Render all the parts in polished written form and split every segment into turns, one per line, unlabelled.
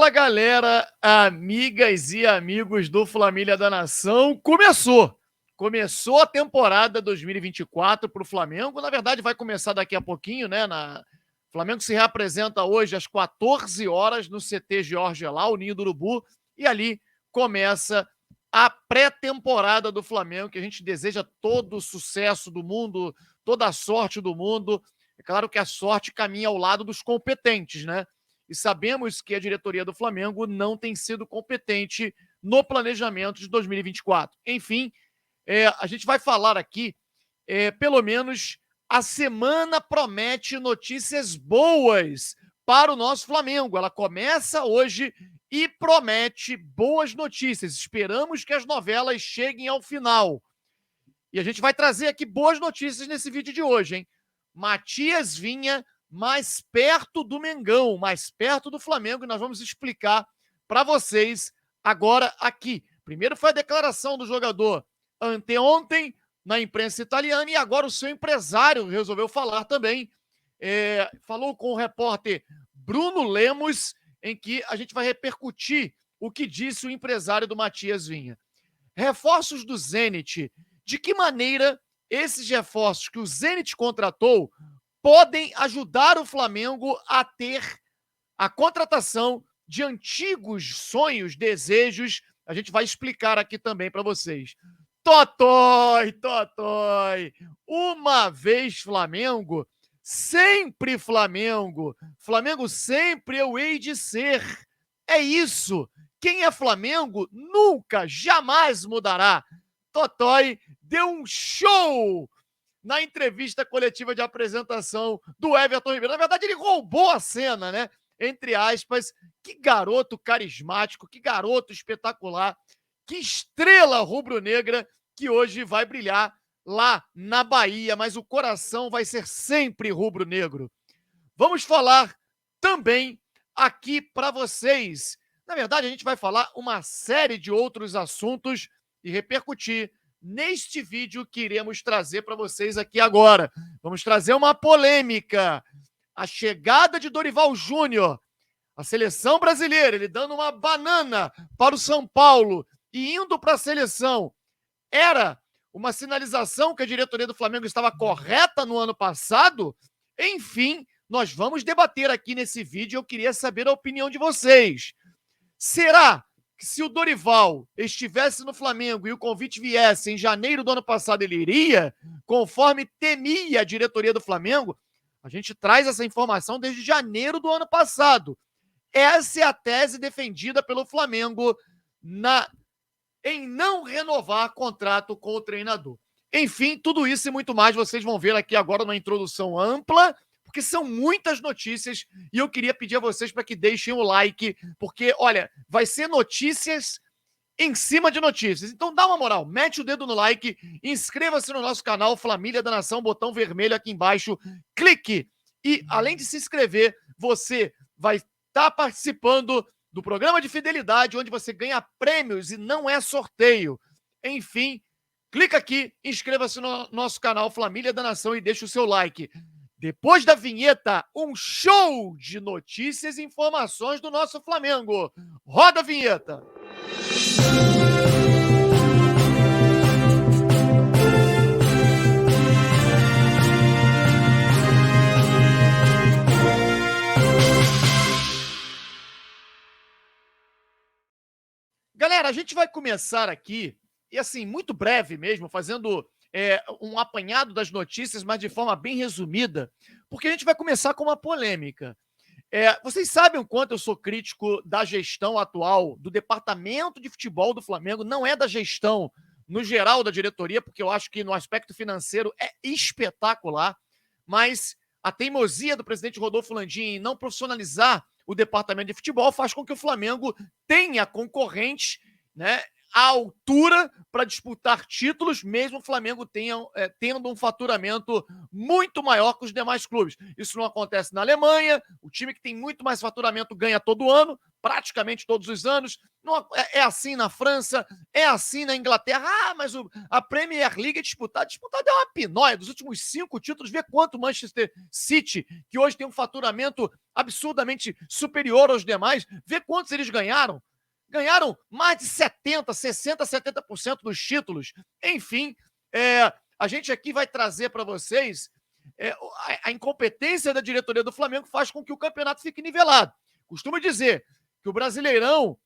Fala, galera, amigas e amigos do Família da Nação. Começou a temporada 2024 para o Flamengo. Na verdade, vai começar daqui a pouquinho, né? O Flamengo se reapresenta hoje às 14 horas no CT Jorge Elal, o Ninho do Urubu, e ali começa a pré-temporada do Flamengo, que a gente deseja todo o sucesso do mundo, toda a sorte do mundo. É claro que a sorte caminha ao lado dos competentes, né? E sabemos que a diretoria do Flamengo não tem sido competente no planejamento de 2024. Enfim, a gente vai falar aqui, pelo menos a semana promete notícias boas para o nosso Flamengo. Ela começa hoje e promete boas notícias. Esperamos que as novelas cheguem ao final. E a gente vai trazer aqui boas notícias nesse vídeo de hoje, hein? Matias Vinha mais perto do Mengão, mais perto do Flamengo, e nós vamos explicar para vocês agora aqui. Primeiro foi a declaração do jogador anteontem na imprensa italiana e agora o seu empresário resolveu falar também. Falou com o repórter Bruno Lemos, em que a gente vai repercutir o que disse o empresário do Matias Vinha. Reforços do Zenit. De que maneira esses reforços que o Zenit contratou podem ajudar o Flamengo a ter a contratação de antigos sonhos, desejos? A gente vai explicar aqui também para vocês. Totói! Uma vez Flamengo, sempre Flamengo. Flamengo sempre eu hei de ser. É isso. Quem é Flamengo nunca, jamais mudará. Totói deu um show na entrevista coletiva de apresentação do Everton Ribeiro. Na verdade, ele roubou a cena, né? Entre aspas. Que garoto carismático, que garoto espetacular, que estrela rubro-negra que hoje vai brilhar lá na Bahia, mas o coração vai ser sempre rubro-negro. Vamos falar também aqui para vocês. Na verdade, a gente vai falar uma série de outros assuntos e repercutir neste vídeo que iremos trazer para vocês aqui agora. Vamos trazer uma polêmica. A chegada de Dorival Júnior, a seleção brasileira, ele dando uma banana para o São Paulo e indo para a seleção. Era uma sinalização que a diretoria do Flamengo estava correta no ano passado? Enfim, nós vamos debater aqui nesse vídeo. Eu queria saber a opinião de vocês. Será que se o Dorival estivesse no Flamengo e o convite viesse em janeiro do ano passado, ele iria, conforme temia a diretoria do Flamengo? A gente traz essa informação desde janeiro do ano passado. Essa é a tese defendida pelo Flamengo em não renovar contrato com o treinador. Enfim, tudo isso e muito mais vocês vão ver aqui agora numa introdução ampla, porque são muitas notícias e eu queria pedir a vocês para que deixem o like, porque, olha, vai ser notícias em cima de notícias. Então dá uma moral, mete o dedo no like, inscreva-se no nosso canal Família da Nação, botão vermelho aqui embaixo, clique e, além de se inscrever, você vai estar participando do programa de fidelidade, onde você ganha prêmios e não é sorteio. Enfim, clica aqui, inscreva-se no nosso canal Família da Nação e deixa o seu like. Depois da vinheta, um show de notícias e informações do nosso Flamengo. Roda a vinheta! Galera, a gente vai começar aqui, e assim, muito breve mesmo, fazendo um apanhado das notícias, mas de forma bem resumida, porque a gente vai começar com uma polêmica. Vocês sabem o quanto eu sou crítico da gestão atual do departamento de futebol do Flamengo, não é da gestão no geral da diretoria, porque eu acho que no aspecto financeiro é espetacular, mas a teimosia do presidente Rodolfo Landim em não profissionalizar o departamento de futebol faz com que o Flamengo tenha concorrentes, né, à altura para disputar títulos, mesmo o Flamengo tendo um faturamento muito maior que os demais clubes. Isso não acontece na Alemanha, o time que tem muito mais faturamento ganha todo ano, praticamente todos os anos. Não, é assim na França, é assim na Inglaterra. Ah, mas a Premier League é disputada. Disputada é uma pinóia. Dos últimos 5 títulos, vê quanto o Manchester City, que hoje tem um faturamento absurdamente superior aos demais, vê quantos eles ganharam. Ganharam mais de 70%, 60%, 70% dos títulos. Enfim, a gente aqui vai trazer para vocês a incompetência da diretoria do Flamengo faz com que o campeonato fique nivelado. Costumo dizer que o Brasileirão,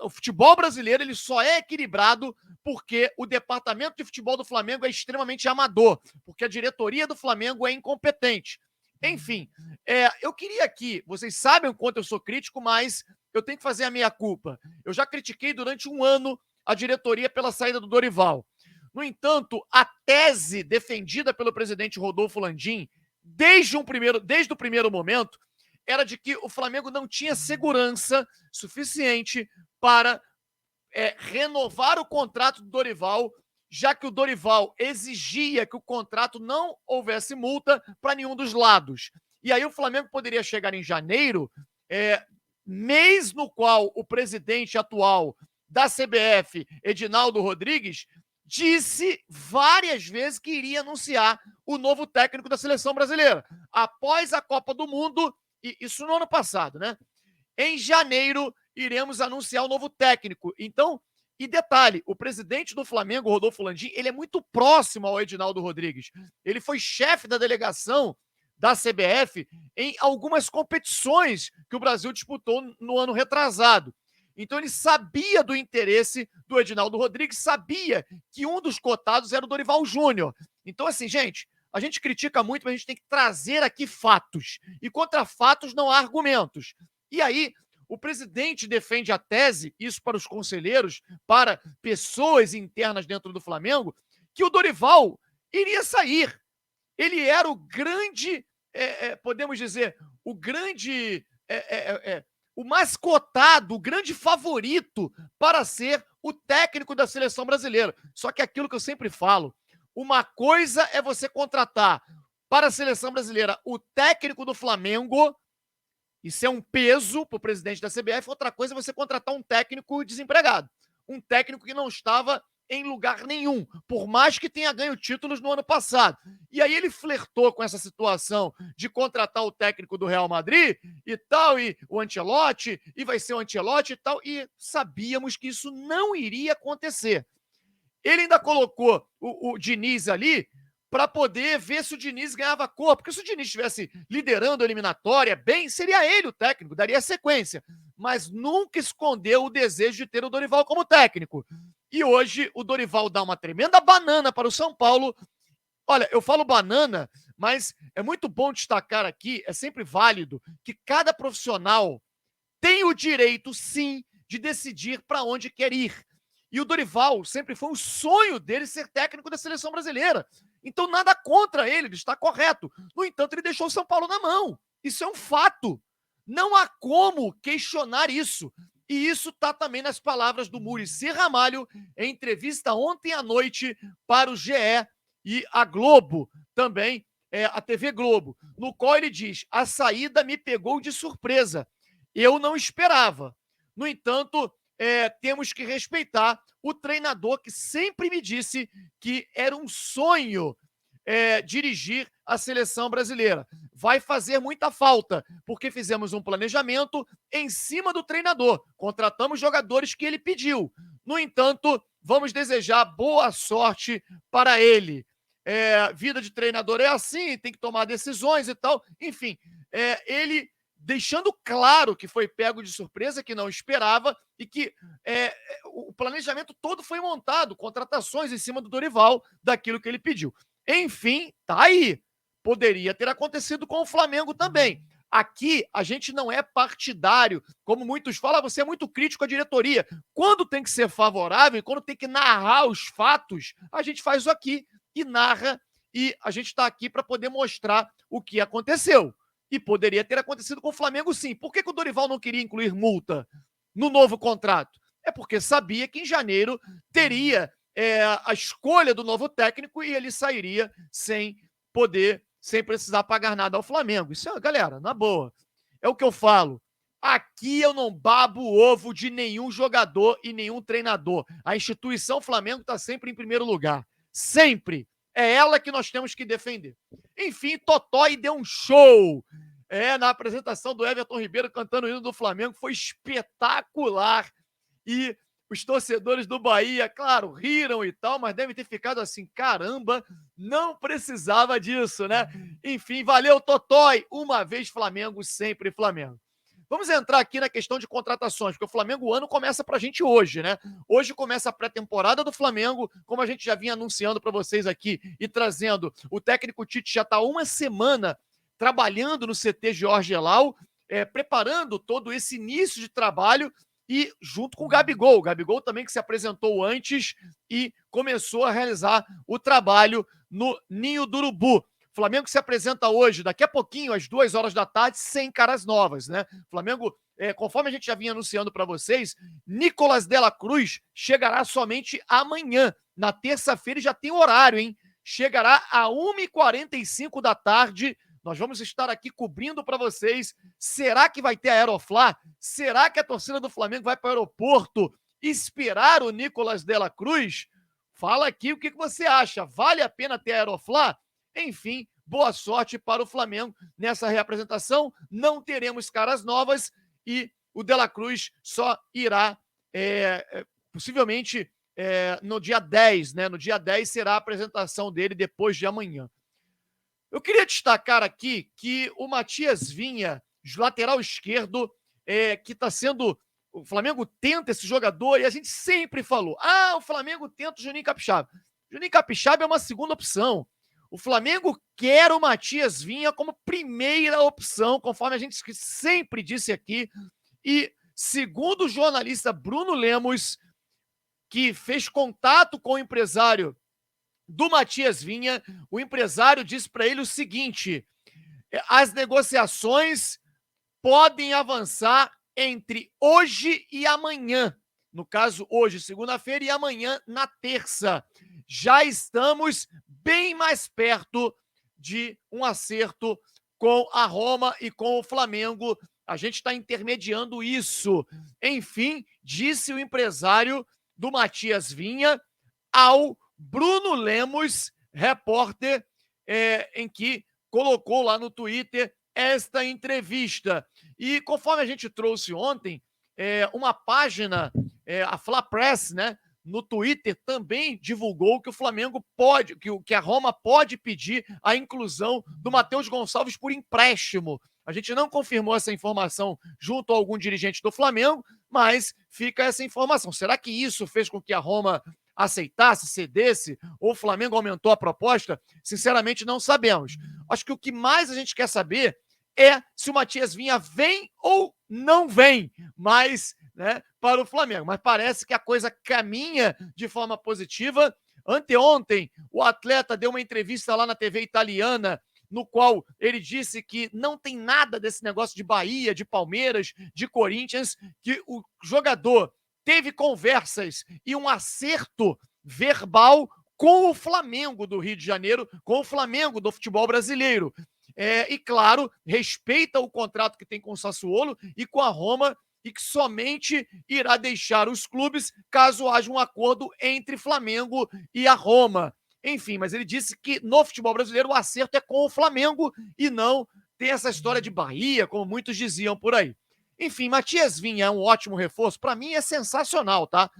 o futebol brasileiro, ele só é equilibrado porque o departamento de futebol do Flamengo é extremamente amador, porque a diretoria do Flamengo é incompetente. Enfim, eu queria aqui, vocês sabem o quanto eu sou crítico, mas eu tenho que fazer a meia-culpa. Eu já critiquei durante um ano a diretoria pela saída do Dorival. No entanto, a tese defendida pelo presidente Rodolfo Landim, desde o primeiro momento, era de que o Flamengo não tinha segurança suficiente para renovar o contrato do Dorival, já que o Dorival exigia que o contrato não houvesse multa para nenhum dos lados. E aí o Flamengo poderia chegar em janeiro, mês no qual o presidente atual da CBF, Edinaldo Rodrigues, disse várias vezes que iria anunciar o novo técnico da seleção brasileira. Após a Copa do Mundo, e isso no ano passado, né? Em janeiro, iremos anunciar o novo técnico. Então, e detalhe, o presidente do Flamengo, Rodolfo Landim, ele é muito próximo ao Edinaldo Rodrigues. Ele foi chefe da delegação da CBF em algumas competições que o Brasil disputou no ano retrasado. Então ele sabia do interesse do Edinaldo Rodrigues, sabia que um dos cotados era o Dorival Júnior. Então, assim, gente, a gente critica muito, mas a gente tem que trazer aqui fatos. E contra fatos não há argumentos. E aí, o presidente defende a tese, isso para os conselheiros, para pessoas internas dentro do Flamengo, que o Dorival iria sair. Ele era o grande, podemos dizer, o grande, o mais cotado, o grande favorito para ser o técnico da seleção brasileira. Só que aquilo que eu sempre falo, uma coisa é você contratar para a seleção brasileira o técnico do Flamengo, isso é um peso para o presidente da CBF. Outra coisa é você contratar um técnico desempregado. Um técnico que não estava em lugar nenhum, por mais que tenha ganho títulos no ano passado. E aí ele flertou com essa situação de contratar o técnico do Real Madrid e tal, e o Ancelotti, e vai ser o Ancelotti e tal, e sabíamos que isso não iria acontecer. Ele ainda colocou o Diniz ali para poder ver se o Diniz ganhava cor, porque se o Diniz estivesse liderando a eliminatória bem, seria ele o técnico, daria sequência, mas nunca escondeu o desejo de ter o Dorival como técnico. E hoje o Dorival dá uma tremenda banana para o São Paulo. Olha, eu falo banana, mas é muito bom destacar aqui, é sempre válido, que cada profissional tem o direito, sim, de decidir para onde quer ir. E o Dorival sempre foi um sonho dele ser técnico da seleção brasileira. Então, nada contra ele está correto. No entanto, ele deixou o São Paulo na mão. Isso é um fato. Não há como questionar isso. E isso está também nas palavras do Muricy Ramalho, em entrevista ontem à noite para o GE e a Globo, também a TV Globo, no qual ele diz: a saída me pegou de surpresa. Eu não esperava. No entanto, temos que respeitar o treinador que sempre me disse que era um sonho dirigir a seleção brasileira. Vai fazer muita falta, porque fizemos um planejamento em cima do treinador. Contratamos jogadores que ele pediu. No entanto, vamos desejar boa sorte para ele. Vida de treinador é assim, tem que tomar decisões e tal. Enfim, ele deixando claro que foi pego de surpresa, que não esperava e que o planejamento todo foi montado, contratações em cima do Dorival, daquilo que ele pediu. Enfim, tá aí. Poderia ter acontecido com o Flamengo também. Aqui, a gente não é partidário, como muitos falam, você é muito crítico à diretoria. Quando tem que ser favorável, quando tem que narrar os fatos, a gente faz isso aqui e narra, e a gente está aqui para poder mostrar o que aconteceu. E poderia ter acontecido com o Flamengo, sim. Por que o Dorival não queria incluir multa no novo contrato? É porque sabia que em janeiro teria a escolha do novo técnico e ele sairia sem precisar pagar nada ao Flamengo. Isso, galera, na boa. É o que eu falo. Aqui eu não babo o ovo de nenhum jogador e nenhum treinador. A instituição Flamengo está sempre em primeiro lugar. Sempre. É ela que nós temos que defender. Enfim, Totó deu um show. Na apresentação do Everton Ribeiro cantando o hino do Flamengo. Foi espetacular. E os torcedores do Bahia, claro, riram e tal, mas devem ter ficado assim, caramba, não precisava disso, né? Enfim, valeu, Totói. Uma vez Flamengo, sempre Flamengo. Vamos entrar aqui na questão de contratações, porque o Flamengo, o ano começa pra gente hoje, né? Hoje começa a pré-temporada do Flamengo, como a gente já vinha anunciando para vocês aqui e trazendo. O técnico Tite já está uma semana trabalhando no CT Jorge Elal, preparando todo esse início de trabalho e junto com o Gabigol. O Gabigol também que se apresentou antes e começou a realizar o trabalho no Ninho do Urubu. Flamengo se apresenta hoje, daqui a pouquinho, às 2 horas da tarde, sem caras novas, né? Flamengo, conforme a gente já vinha anunciando para vocês, Nicolas de la Cruz chegará somente amanhã. Na terça-feira já tem horário, hein? Chegará a 1h45 da tarde. Nós vamos estar aqui cobrindo para vocês. Será que vai ter Aeroflá? Será que a torcida do Flamengo vai para o aeroporto esperar o Nicolas de la Cruz? Fala aqui o que você acha. Vale a pena ter Aeroflá? Enfim, boa sorte para o Flamengo nessa reapresentação. Não teremos caras novas e o De La Cruz só irá, possivelmente, no dia 10, né? No dia 10 será a apresentação dele depois de amanhã. Eu queria destacar aqui que o Matias Vinha, lateral esquerdo, que está sendo... O Flamengo tenta esse jogador e a gente sempre falou, o Flamengo tenta o Juninho Capixaba. Juninho Capixaba é uma segunda opção. O Flamengo quer o Matias Vinha como primeira opção, conforme a gente sempre disse aqui. E segundo o jornalista Bruno Lemos, que fez contato com o empresário do Matias Vinha, o empresário disse para ele o seguinte: as negociações podem avançar entre hoje e amanhã. No caso, hoje, segunda-feira, e amanhã, na terça. Já estamos bem mais perto de um acerto com a Roma e com o Flamengo. A gente está intermediando isso. Enfim, disse o empresário do Matias Vinha ao Bruno Lemos, repórter, em que colocou lá no Twitter esta entrevista. E conforme a gente trouxe ontem, uma página, a Fla Press, né, no Twitter também divulgou que o Flamengo pode, que a Roma pode pedir a inclusão do Matheus Gonçalves por empréstimo. A gente não confirmou essa informação junto a algum dirigente do Flamengo, mas fica essa informação. Será que isso fez com que a Roma aceitasse, cedesse, ou o Flamengo aumentou a proposta? Sinceramente, não sabemos. Acho que o que mais a gente quer saber é se o Matias Vinha vem ou não vem, mas, né, para o Flamengo. Mas parece que a coisa caminha de forma positiva. Anteontem, o atleta deu uma entrevista lá na TV italiana, no qual ele disse que não tem nada desse negócio de Bahia, de Palmeiras, de Corinthians, que o jogador teve conversas e um acerto verbal com o Flamengo do Rio de Janeiro, com o Flamengo do futebol brasileiro. E, claro, respeita o contrato que tem com o Sassuolo e com a Roma, e que somente irá deixar os clubes caso haja um acordo entre Flamengo e a Roma. Enfim, mas ele disse que no futebol brasileiro o acerto é com o Flamengo e não tem essa história de Bahia, como muitos diziam por aí. Enfim, Matias Vinha é um ótimo reforço. Para mim é sensacional, tá?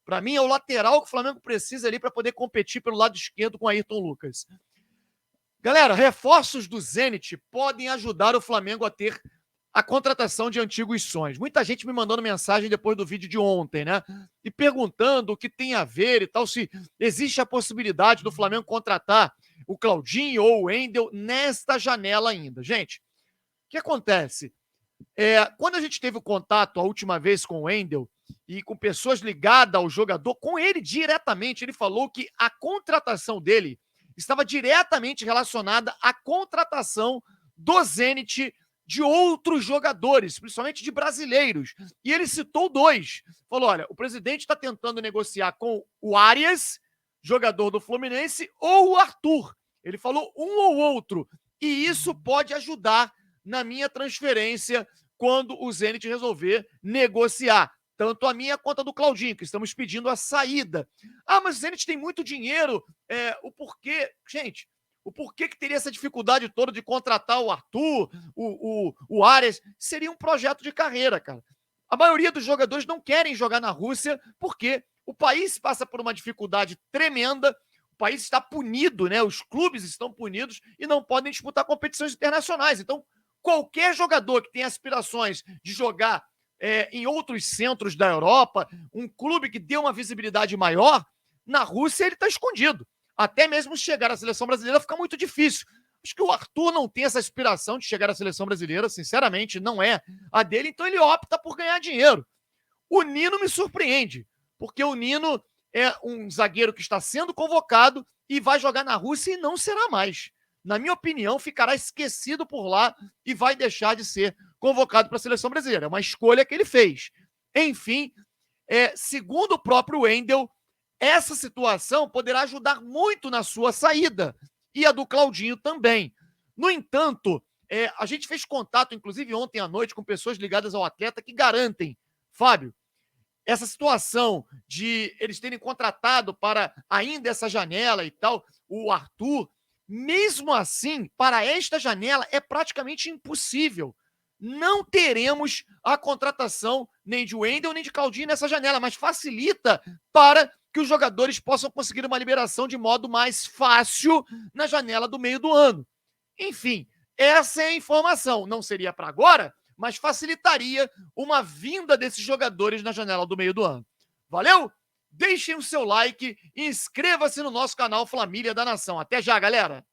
Para mim é o lateral que o Flamengo precisa ali para poder competir pelo lado esquerdo com Ayrton Lucas. Galera, reforços do Zenit podem ajudar o Flamengo a ter a contratação de antigos sonhos. Muita gente me mandando mensagem depois do vídeo de ontem, né? E perguntando o que tem a ver e tal, se existe a possibilidade do Flamengo contratar o Claudinho ou o Wendel nesta janela ainda. Gente, o que acontece? Quando a gente teve o contato a última vez com o Wendel e com pessoas ligadas ao jogador, com ele diretamente, ele falou que a contratação dele estava diretamente relacionada à contratação do Zenit de outros jogadores, principalmente de brasileiros. E ele citou 2. Falou, olha, o presidente está tentando negociar com o Arias, jogador do Fluminense, ou o Arthur. Ele falou um ou outro. E isso pode ajudar na minha transferência quando o Zenit resolver negociar. Tanto a minha quanto a do Claudinho, que estamos pedindo a saída. Ah, mas o Zenit tem muito dinheiro. O porquê? Gente, o porquê que teria essa dificuldade toda de contratar o Arthur, o Arias? Seria um projeto de carreira, cara. A maioria dos jogadores não querem jogar na Rússia porque o país passa por uma dificuldade tremenda, o país está punido, né? Os clubes estão punidos e não podem disputar competições internacionais. Então, qualquer jogador que tenha aspirações de jogar em outros centros da Europa, um clube que dê uma visibilidade maior, na Rússia ele está escondido. Até mesmo chegar à seleção brasileira fica muito difícil. Acho que o Arthur não tem essa aspiração de chegar à seleção brasileira, sinceramente, não é a dele, então ele opta por ganhar dinheiro. O Nino me surpreende, porque o Nino é um zagueiro que está sendo convocado e vai jogar na Rússia e não será mais. Na minha opinião, ficará esquecido por lá e vai deixar de ser convocado para a seleção brasileira. É uma escolha que ele fez. Enfim, segundo o próprio Wendel, essa situação poderá ajudar muito na sua saída e a do Claudinho também. No entanto, a gente fez contato, inclusive ontem à noite, com pessoas ligadas ao atleta que garantem, Fábio, essa situação de eles terem contratado para ainda essa janela e tal, o Arthur, mesmo assim, para esta janela é praticamente impossível. Não teremos a contratação nem de Wendel nem de Claudinho nessa janela, mas facilita para que os jogadores possam conseguir uma liberação de modo mais fácil na janela do meio do ano. Enfim, essa é a informação. Não seria para agora, mas facilitaria uma vinda desses jogadores na janela do meio do ano. Valeu? Deixem o seu like e inscreva-se no nosso canal Família da Nação. Até já, galera!